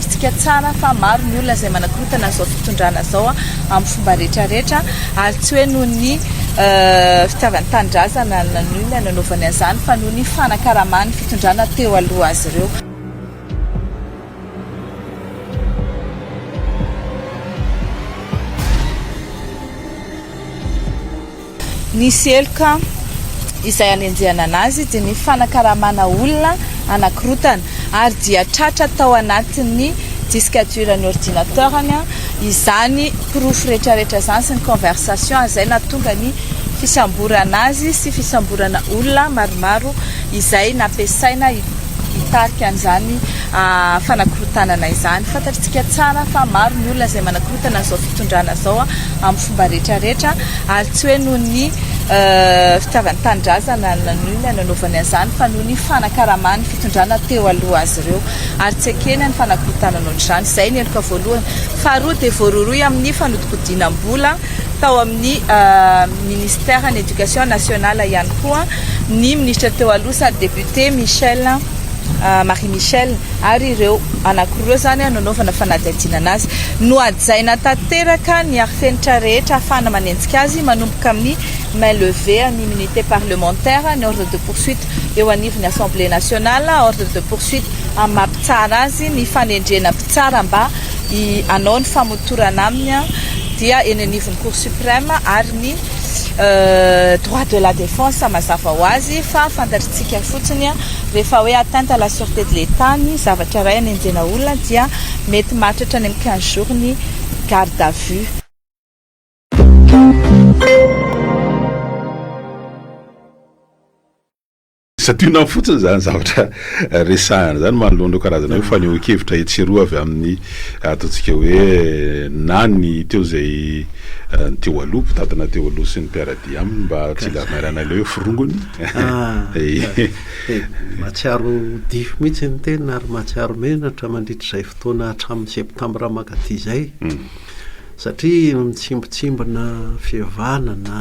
fantatritsika tsara fa maro ny olona izay manakorotana zao fitondrana zao amin'ny fomba rehetrarehetra ary tsy hoe noho ny fitiavany tanindrazana ny olona nanaovany an'izany fa noho ny fanakaramany fitondrana teo aloha azy ireo. Ny seloka izay anenjehana anazy dia ny fanakaramana olona anakorotana ary dia tratra tao anatin'ny disque dur ny ordinateurany izany proof rehetrarehetra izany sy ny conversation izay nahatonga ny fisamborana azy sy fisamborana olona maromaro izay nampiasaina hitarika an'izany fanakorotanana izany. Fantatritsika tsara fa maro ny olona izay manakorotana zao fitondrana zao amin'ny fomba rehetrarehetra ary tsy hoe noho ny fitiavany tanindrazana ny olona nanaovany an'izany fa noho ny fanakaramany fitondrana teo aloha azy ireo ary tsy ekena ny fanakorotana nohon'izany. Izay ny heloka voalohany. Faharoa dia voaroroy amin'ny fanodikodinam-bola tao amin'ny ministère ny éducation nationale ihany koa ny ministre teo aloha sady député Marie Michel ary ireo anankiroa zany nanaovana fanadihadiana anazy no ajaina tanteraka ny arifenitra rehetra afahana manenjika azy manomboka amin'ny main levée ny immunité parlementaire ny ordre de poursuite eo anivon'ny Assemblée nationale ordre de poursuite amin'ny mampitsara azy ny fanendrena mpitsara mba hanao ny famotorana aminy dia eny anivon'ny Cour suprême ary ny droit de la défense mazava ho azy fa fantatritsika fotsiny rehefa hoe atteinte à la sûreté de l'État ny zavatra iray anenjena olona dia mety mahatratra any amin'ny 15 jours ny garde à vue. Satria fotsiny zany zavatra resahana zany manoloana karazana hoe fanehoan-kevitra etseroa avy amin'ny ataontsika hoe nany teo zay teo aloha mpitadana teo aloha sy ny mpiaradia aminy mba tsy lamarana ilay hoe firongony. Matsiaro difo mihitsy ny tena ary matsiaro menatra mandritra izay fotoana hatramin'ny septambra makaty izay satria mitsimbotsimbana fihavanana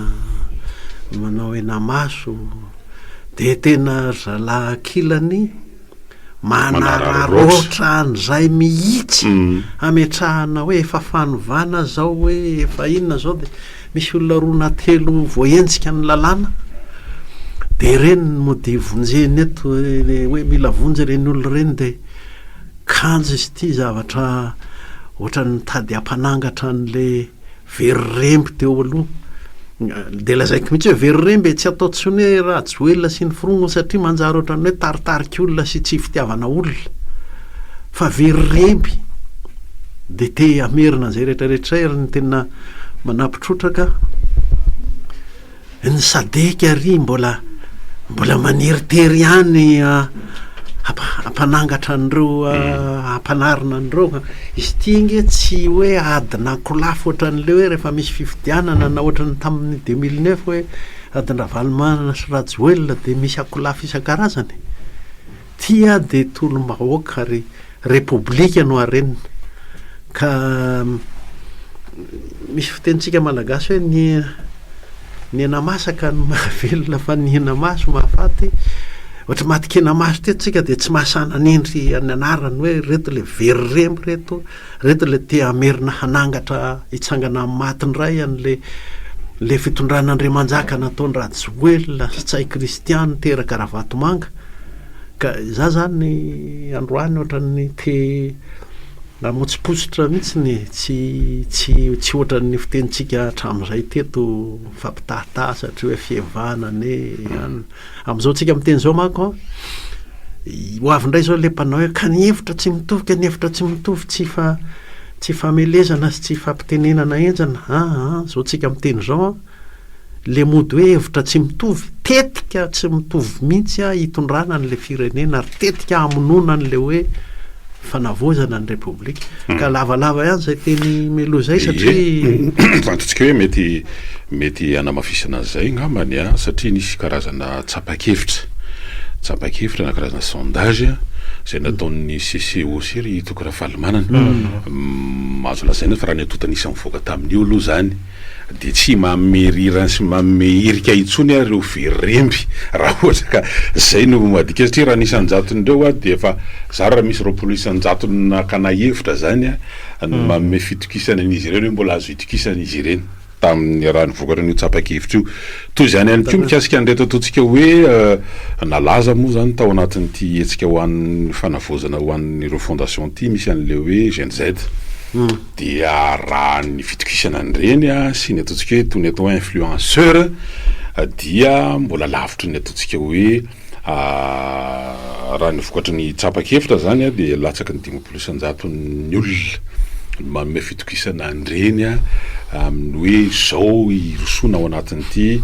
manao enamaso dia tena zalakilany manararoatra an'izay mihitsy ametrahana hoe efa fanovana zao hoe efa inona zao dia misy olona roa na telo voaenjika ny lalàna dia ireny mody vonjeny eto hoe mila vonjy ireny olona ireny dia kanjo izy ity zavatra ohatrany tady ampanangatra an'ilay veriremby teo aloha dia lazaiko mihitsy hoe veriremby tsy atao tsony hoe raha joelona sy ny firongo satria manjary ohatrany hoe taritarika olona sy tsy fitiavana olona fa veriremby dia te amerina izay rehetrarehetra ary ny tena manampitrotraka ny sadeka ary mbola maniritery ihany ampanangatra an'ireo ampanarina an'ireo izy ity nge tsy hoe adina kolafo ohatran'ilay hoe rehefa misy fifidianana na ohatrany tamin'ny 2009 hoe adina valomana sy rajoelona dia misy akolafo isan-karazany tia dia tolom-bahoaka ary repoblika no arenina ka misy fitentsika malagasy hoe ny enamasaka no mahavelona fa ny enamaso mahafaty ohatra matikena maso tetontsika dia tsy mahasana nendry any anarany hoe reto le veriremby reto le te amerina hanangatra hitsangana amin'ny matiny ray an'le fitondrana Andriamanjaka nataony rajoelona sy tsay kristiany teraka ravatomanga ka za zany androany ohatran'ny te namotsipositra mihitsy tsy ohatran'ny fitentsika hatramin'izay teto fampitahitaha satria hoe fihavanany amin'izao tsika miteny zao manko ho avindray zao le mpanao hoe ka ny hevitra tsy mitovy tsy famelezana sy tsy fampitenenana enjana zao tsika miteny zao le mody hoe hevitra tsy mitovy tetika tsy mitovy mihitsy hitondrana n'le firenena ary tetika hamonona n'le hoe fanavozana ny repoblika ka lavalava ihany zay teny melo zay satria fantatsika hoe mety anamafisana an'izay ngambany satria nisy karazana tsapakevitra na karazana sondage zay nataon'ny CCOC ry hitoko raha valomanana mahazo lazaina fa raha ny atota nisy mivoaka tamin'io aloha zany de tsy mamerirany sy mameirika itsony a reo veremby raha ohatra ka zay no madika satria raha nisanjatondreo a de efa za raha misy roapolo isanjatony nakana hevitra zany a manome fitokisana an'izy ireny hoe mbola azo itokisana izy ireny tamin'ny raha nivokatra n'io tsapa-kevitra io toy zany ihany ko mikasika an'reto ataontsika hoe nalaza moa zany tao anatin'ity hetsika ho an'ny fanavozana ho an'ireo fondation ty misy an'le hoe GNZ dia raha ny fitokisana an'ireny a sy ny ataontsika hoe toy ny atao influenceur dia mbola lavitra ny ataontsika hoe raha nivokatra ny tsapa-kevitra zany a de latsaky ny 5,100 ny olona manome fitokisana an'ireny a amin'ny hoe zao irosona ao anatin'ity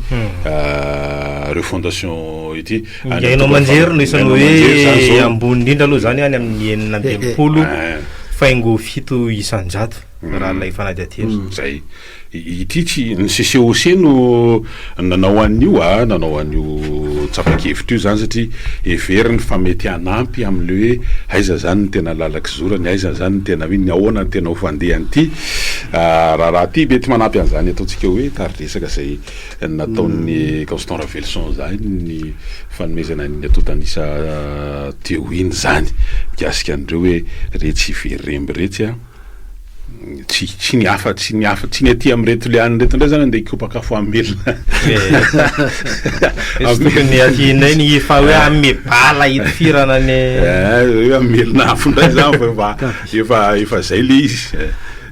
reo fondation ity iainao manjery no isany hoe ambony indrindra aloha zany any amin'ny 900 faingo 7 isanjato raha lay fanadiately zay ity tsy ny CCOC no nanao an'io nanao an'io tsapa-kevitra io zany satria everiny fa mety hanampy am'le hoe aiza zany ny tena lalaky zorany aiza zany ny tena hoe ny ahoana ny tena ho fandehany ity raha ty mety manampy an'izany ataontsika hoe tariresaka zay nataon'ny Constant Ravelson zany ny fanomezana ny atotanisa teo iny zany mikasika an'ireo hoe retsy veremby retsy a tsy ny hafa tsy ny aty am'reto le any reto ndray zany andeha ikopakafo amelona tokony atinay ny efa hoe ame bala itifirana ny hoe amelona afo ndray zany efa zay le izy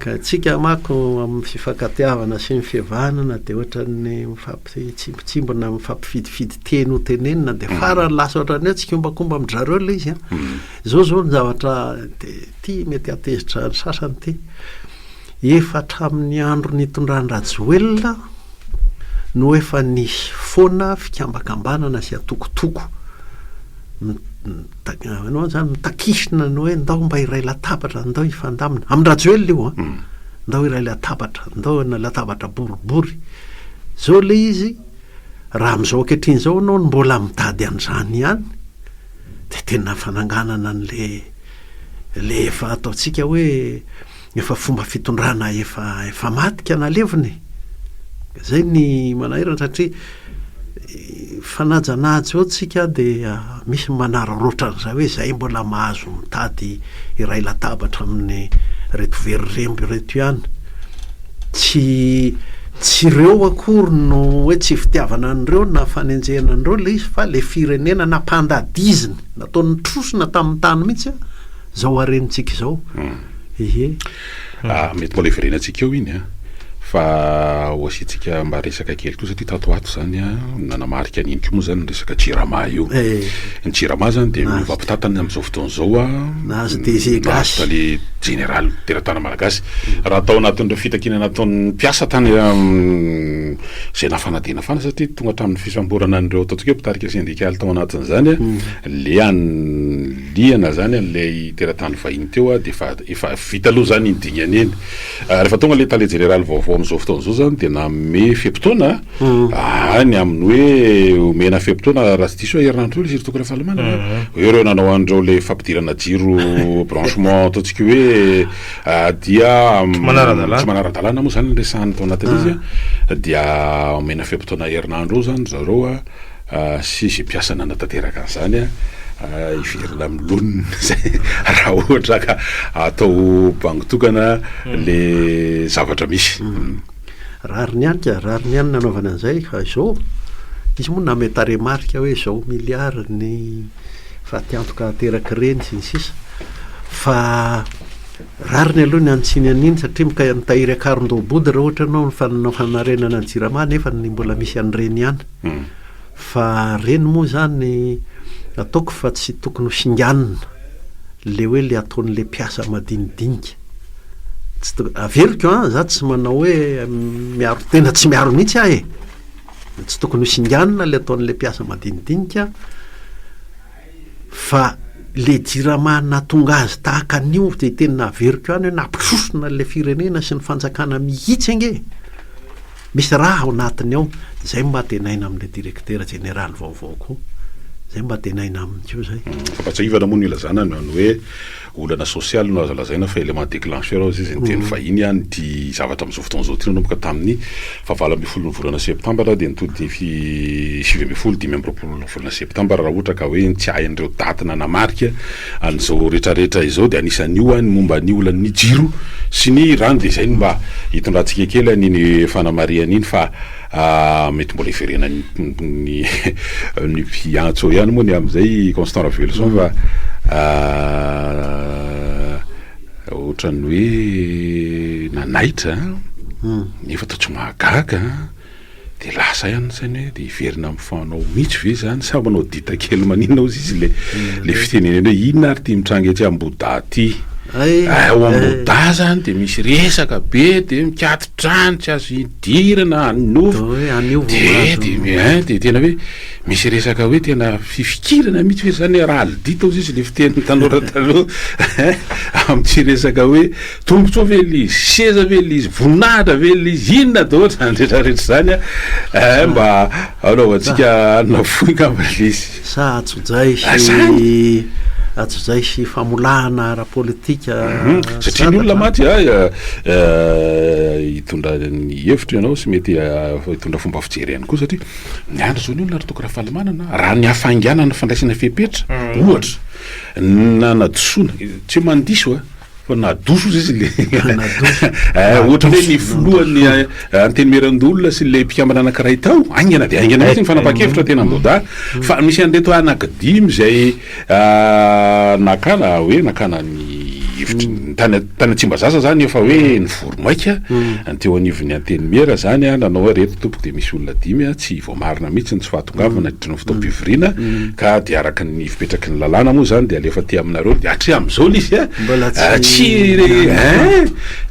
ka tsika mako amin'ny fifankatiavana sy ny fihavanana de ohatran'ny mifampitsimbotsimboana mifampifidifidy teny ho tenenina de farany lasa ohatrany hoe tsikombakomba am'drareo le izy zao ny zavatra de ty mety atezitra sasany ty efa hatramin'ny andro nitondran'ny Rajoelina no efa nisy foana fikambakambanana sy atokotoko anao zany mitakisina no hoe ndao mba iray latabatra ndao ifandamina amin'ny Rajoelina io ndao iray latabatra ndao na latabatra boribory zao le izy raha am'izao ankehitriny zao anao mbola mitady an'izany ihany de tena fananganana le efa ataontsika hoe efa fomba fitondrana efa matika naleviny zay ny manahirana satria fanajanahitsy oatsika de misy manararaotra an'izay hoe zay mbola mahazo mitady iray latabatra amin'ny reto veriremby reto ihany tsy reo akory no hoe tsy fitiavana an'ireo na fanenjehana an'ireo le izy fa le firenena nampandadiziny nataon'ny trosona tamin'ny tany mihitsy zao arenitsika zao mety mbola iverenantsika eo iny fa oasitsika mba resaka kely ko satria tatoato zany nanamarika an'iny ko moa zany ny resaka Tsirama io ny Tsirama zany de mivampitatany am'izao fotoana zao nazy DG gasy le général teratana malagasy raha atao anatin'ireo fitakina nataon'ny mpiasa tany zay nafanadena fana satria tonga hatramin'ny fisamborana an'ireo ataontsika hoe mpitarika syndikaly tao anatin'izany le liana zany an'lay teratany vahiny teo de efa vita aloha zany indignany eny rehefa tonga le tale général vaovao am'izao fotoana zao zany de name fepitoana any amin'ny hoe omena fepitoana raha tsy diso herinandro le tokony fahalamana ireo nanao an'ireo le fampidirana jiro branchement ataontsika hoe dia tsy manara-dalàna moa zany resahany tao anatin'izy dia omena fepitoana herinandro eo zany zareo sy zay mpiasa nanatanteraka an'izany iverina amin'ny lonina zay raha ohatra ka atao bangitokana le zavatra misy rary ny any nanaovana an'izay fa zao izy moa nametaremarika hoe zao miliara ny fatiantoka teraka reny sy ny sisa fa rary ny aloha ny antsiny an'iny satria mitahiry akaron-dobody raha ohatra anao fananao fanarenana ny Tsirama nefa ny mbola misy an'ireny ihany fa reny moa zany ataoko fa tsy tokony ho singanina le hoe le ataon'le mpiasa madinidinika averiko za tsy manao hoe miaro tena tsy miaro mihitsy tsy tokony ho singanina le ataon'le mpiasa madinidinika fa le Tsirama natonga azy tahaka an'io de tena averiko ihany hoe nampisosona le firenena sy ny fanjakana mihitsy ange misy raha ao anatiny ao zay mba tenaina amin'le directeur général vaovao koa zay mba tenaina amin'io zay fa tsy ivana moa ny ilazana ny hoe olana sosialy no azalazaina fa élément déclencheur izy ny teny fahiny ihany ty zavatra am'izao fotoana zao ty nanomboka tamin'ny 20 volana septambra de nitody 7 dimy amby roapolo volana septambra raha ohatra ka hoe tsy ahin'ireo daty nanamarika an'izao rehetrarehetra izao de anisan'ny io any momba ny olan'ny jiro sy ny rano de zay mba hitondrantsika kely an'iny fanamariana iny fa mety mbola iverena ny mpiantso ihany moa ny am'izay Constant Ravelson fa ohatrany hoe nanaitra nefa ta tsy mahagaga de lasa ihany zany hoe de iverina mifanao mihitsy ve zany sa manao dita kely maninona ozy izy le fitenenena hoe inona ary ty mitranga etsy amboda ty ao amboda zany de misy resaka be de mikatitrano tsy azo idirana anofo de tena hoe misy resaka hoe tena fifikirana mihitsy hoe zany raha aldita ozy izy le fiteny tanora taloha am'tsy resaka hoe tombotsoa ve lizy seza ve lizy voninahitra ve lizy inona daholo zany rehetrarehetra zany mba anaovantsika anafoika mba lizy sa atsozay sy famolahana ara-politika satria ny olona maty hitondra ny hevitra ianao sy mety hitondra fomba fijery ihany koa satria ny andro zao ny olona ary toko raha fahalamanana raha ny hafanganana fandraisana fepetra ohatra nanadosoana tsy mandiso fa nadoso izy le ohatra hoe ny foloany antenimerandolona sy le mpikambana anankiray tao aingana de aingana mihitsy ny fanapa-kevitra tena amboda fa misy an'reto anakidimy zay nakana ny hevitry tany Tsimba Zasa zany efa hoe ny voromaika teo anivon'ny antenimera zany nanao hoe reto tompoko de misy olona dimy tsy voamarina mihitsy ny tsy fahatongavana ditran'ny fotoam-pivoriana ka de araka ny fipetraky ny lalàna moa zany de alefa ty aminareo de atri am'izao lizy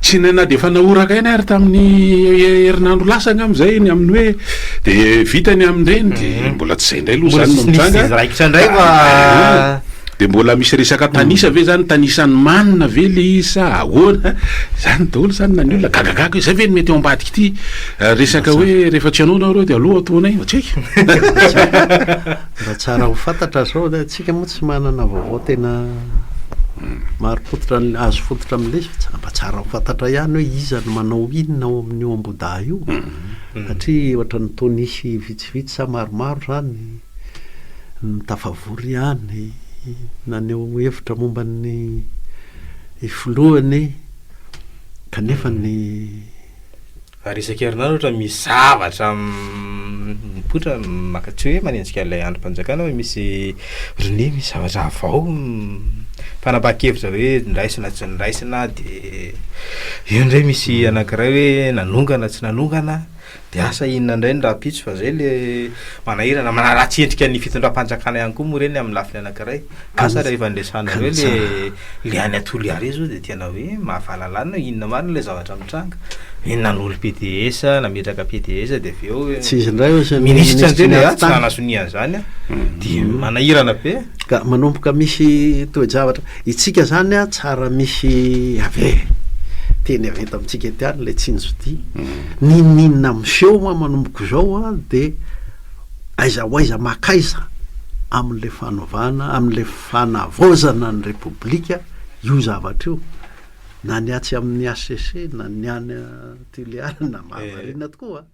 tsy nana de efa naoraka iny ary tamin'ny herinandro lasagna am'izay ny amin'ny hoe de vitany amin'ireny de mbola tsy zay indray aloha zany no mitranga de mbola misy resaka tanisa ve zany tanisany manina ve le isa ahoana zany daholo zany na ny olona gagagaga zay ve ny mety eo ambadiky ty resaka hoe rehefa tsy anao nareo de aloha ataonay tsy haiko mba tsara ho fantatra zao de atsika moa tsy manana vaovao tena maro fototra azo fototra am'le mba tsara ho fantatra ihany hoe iza no manao inona ao amin'io amboda io satria ohatra ny tonisy vitsivitsy sa maromaro zany ny tafavory ihany naneo hevitra momba ny filohany kanefa ny resaky herinandro ohatra misy zavatra mipotra makatsy hoe manenjika ilay androm-panjakana hoe misy rony misy zavatra avao fanapa-kevitra hoe ndraisina tsy ndraisina de io ndray misy anankiray hoe nanongana tsy nanongana de asa inona indray ny raha pitso fa zay le manahirana manaratsy endrika ny fitondram-panjakana ihany koa moa reny amin'ny lafiny anankiray asa rehefa ndresana hoe le any atoly ary zao de tena hoe mahafahalalana inona marina le zavatra mitranga inona n'olo PDS nametraka PDS de avy eo tsy izy indray ministra anteny tsy nanasoniana zany de manahirana be ka manomboka misy toe-javatra itsika zany tsara misy ave teny avy eto amintsika ety any le tsinjody ninina miseho manomboka zao de aiza ho aiza makaiza amin'le fanovana amin'le fanavozana ny repoblika io zavatra io na ny atsy amin'ny ACC na ny any Tuléar na mahavarina tokoa